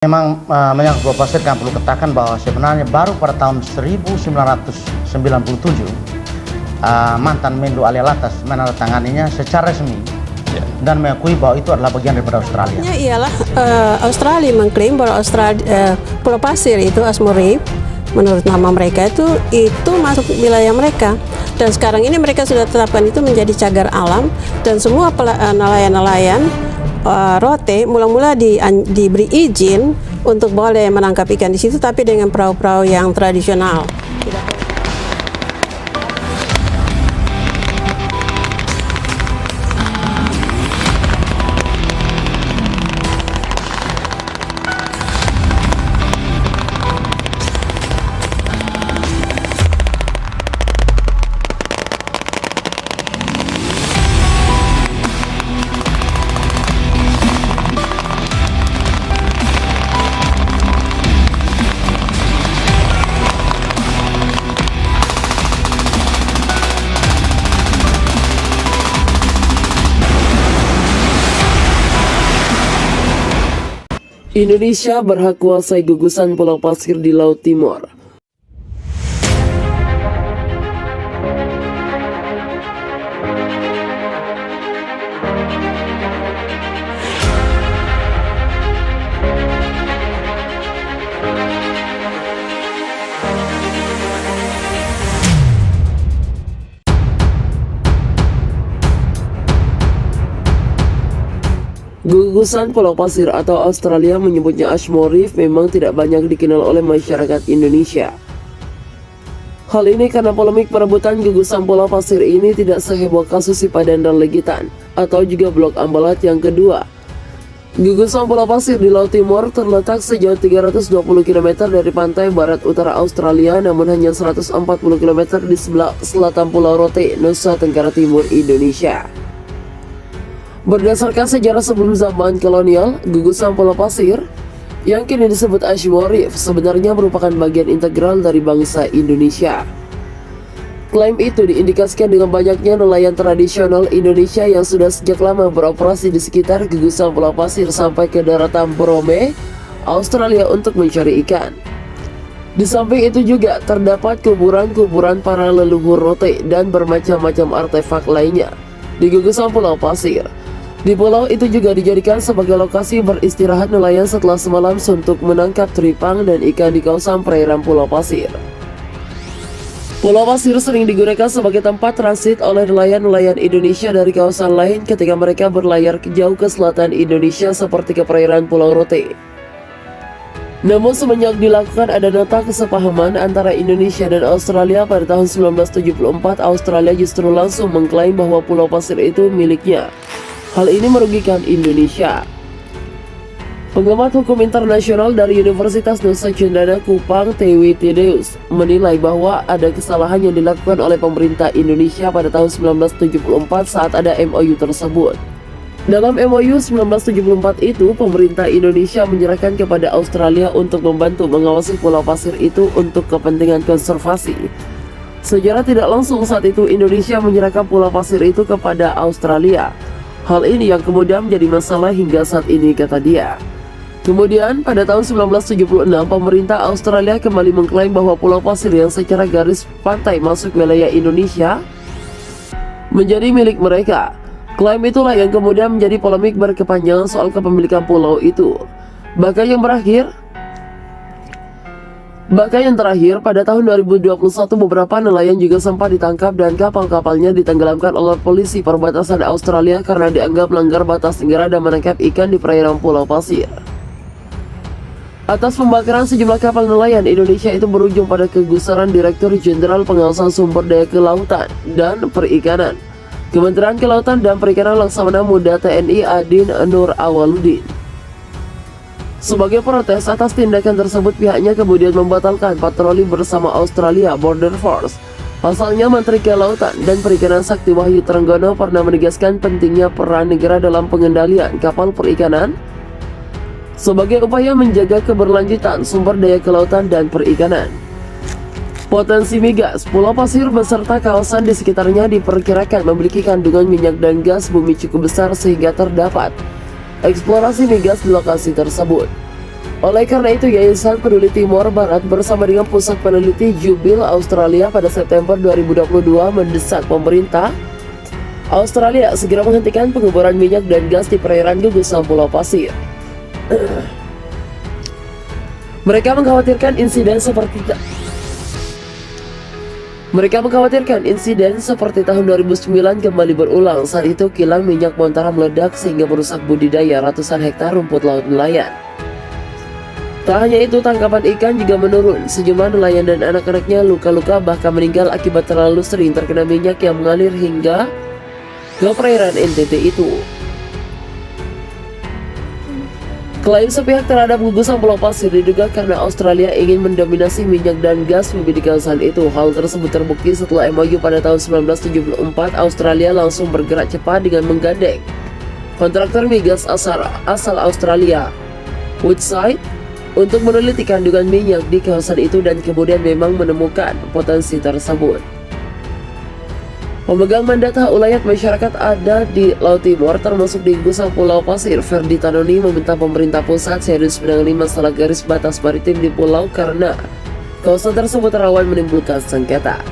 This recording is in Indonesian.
Memang menyangkut Pulau Pasir, kami perlu katakan bahwa sebenarnya baru pada tahun 1997 mantan Menlu Ali Alatas menandatanganinya secara resmi dan mengakui bahwa itu adalah bagian daripada Australia. Ialah Australia mengklaim bahwa Pulau Pasir itu Asmor Reef, menurut nama mereka itu masuk wilayah mereka, dan sekarang ini mereka sudah tetapkan itu menjadi cagar alam, dan semua nelayan-nelayan Rote mula-mula diberi izin untuk boleh menangkap ikan di situ, tapi dengan perahu-perahu yang tradisional. Indonesia berhak kuasai gugusan Pulau Pasir di Laut Timur. Gugusan Pulau Pasir atau Australia menyebutnya Asmor Reef memang tidak banyak dikenal oleh masyarakat Indonesia. Hal ini karena polemik perebutan gugusan Pulau Pasir ini tidak seheboh kasus Sipadan dan Legitan atau juga Blok Ambalat yang kedua. Gugusan Pulau Pasir di Laut Timur terletak sejauh 320 km dari pantai barat utara Australia, namun hanya 140 km di sebelah selatan Pulau Rote, Nusa Tenggara Timur, Indonesia. Berdasarkan sejarah sebelum zaman kolonial, gugusan Pulau Pasir yang kini disebut Asmor Reef sebenarnya merupakan bagian integral dari bangsa Indonesia. Klaim itu diindikasikan dengan banyaknya nelayan tradisional Indonesia yang sudah sejak lama beroperasi di sekitar gugusan Pulau Pasir sampai ke daratan Brome, Australia untuk mencari ikan. Di samping itu juga terdapat kuburan-kuburan para leluhur Rote dan bermacam-macam artefak lainnya di gugusan Pulau Pasir. Di pulau itu juga dijadikan sebagai lokasi beristirahat nelayan setelah semalam suntuk menangkap teripang dan ikan di kawasan perairan Pulau Pasir. Pulau Pasir sering digunakan sebagai tempat transit oleh nelayan-nelayan Indonesia dari kawasan lain ketika mereka berlayar jauh ke selatan Indonesia seperti ke perairan Pulau Rote. Namun semenjak dilakukan ada nota kesepahaman antara Indonesia dan Australia pada tahun 1974, Australia justru langsung mengklaim bahwa Pulau Pasir itu miliknya. Hal ini merugikan Indonesia. Pengamat hukum internasional dari Universitas Nusa Cendana Kupang, Tewi Tideus, menilai bahwa ada kesalahan yang dilakukan oleh pemerintah Indonesia pada tahun 1974 saat ada MOU tersebut. Dalam MOU 1974 itu, pemerintah Indonesia menyerahkan kepada Australia untuk membantu mengawasi Pulau Pasir itu untuk kepentingan konservasi. Secara tidak langsung saat itu Indonesia menyerahkan Pulau Pasir itu kepada Australia. Hal ini yang kemudian menjadi masalah hingga saat ini, kata dia. Kemudian pada tahun 1976 pemerintah Australia kembali mengklaim bahwa Pulau Pasir yang secara garis pantai masuk wilayah Indonesia menjadi milik mereka. Klaim itulah yang kemudian menjadi polemik berkepanjangan soal kepemilikan pulau itu. Bahkan yang terakhir, pada tahun 2021 beberapa nelayan juga sempat ditangkap dan kapal-kapalnya ditenggelamkan oleh polisi perbatasan Australia karena dianggap melanggar batas negara dan menangkap ikan di perairan Pulau Pasir. Atas pembakaran sejumlah kapal nelayan Indonesia itu berujung pada kegusaran Direktur Jenderal Pengawasan Sumber Daya Kelautan dan Perikanan, Kementerian Kelautan dan Perikanan Laksamana Muda TNI Adin Nur Awaludin. Sebagai protes atas tindakan tersebut, pihaknya kemudian membatalkan patroli bersama Australia Border Force. Pasalnya, Menteri Kelautan dan Perikanan Sakti Wahyu Trenggono pernah menegaskan pentingnya peran negara dalam pengendalian kapal perikanan sebagai upaya menjaga keberlanjutan sumber daya kelautan dan perikanan. Potensi migas Pulau Pasir beserta kawasan di sekitarnya diperkirakan memiliki kandungan minyak dan gas bumi cukup besar sehingga terdapat eksplorasi migas di lokasi tersebut. Oleh karena itu, Yayasan Peduli Timor Barat bersama dengan Pusat Peneliti Jubil Australia pada September 2022 mendesak pemerintah Australia segera menghentikan pengeboran minyak dan gas di perairan gugusan Pulau Pasir. Mereka mengkhawatirkan insiden seperti tahun 2009 kembali berulang. Saat itu kilang minyak Montara meledak sehingga merusak budidaya ratusan hektar rumput laut nelayan. Tak hanya itu, tangkapan ikan juga menurun. Sejumlah nelayan dan anak-anaknya luka-luka bahkan meninggal akibat terlalu sering terkena minyak yang mengalir hingga ke perairan NTT itu. Klaim sepihak terhadap gugusan Pulau Pasir diduga karena Australia ingin mendominasi minyak dan gas bumi di kawasan itu. Hal tersebut terbukti setelah MOU pada tahun 1974, Australia langsung bergerak cepat dengan menggandeng kontraktor migas asal Australia, Woodside, untuk meneliti kandungan minyak di kawasan itu dan kemudian memang menemukan potensi tersebut. Pemegang mandat hak ulayat masyarakat ada di Laut Timor termasuk di gugusan Pulau Pasir, Ferdi Tanoni, meminta pemerintah pusat serius menangani masalah garis batas maritim di pulau karena kawasan tersebut rawan menimbulkan sengketa.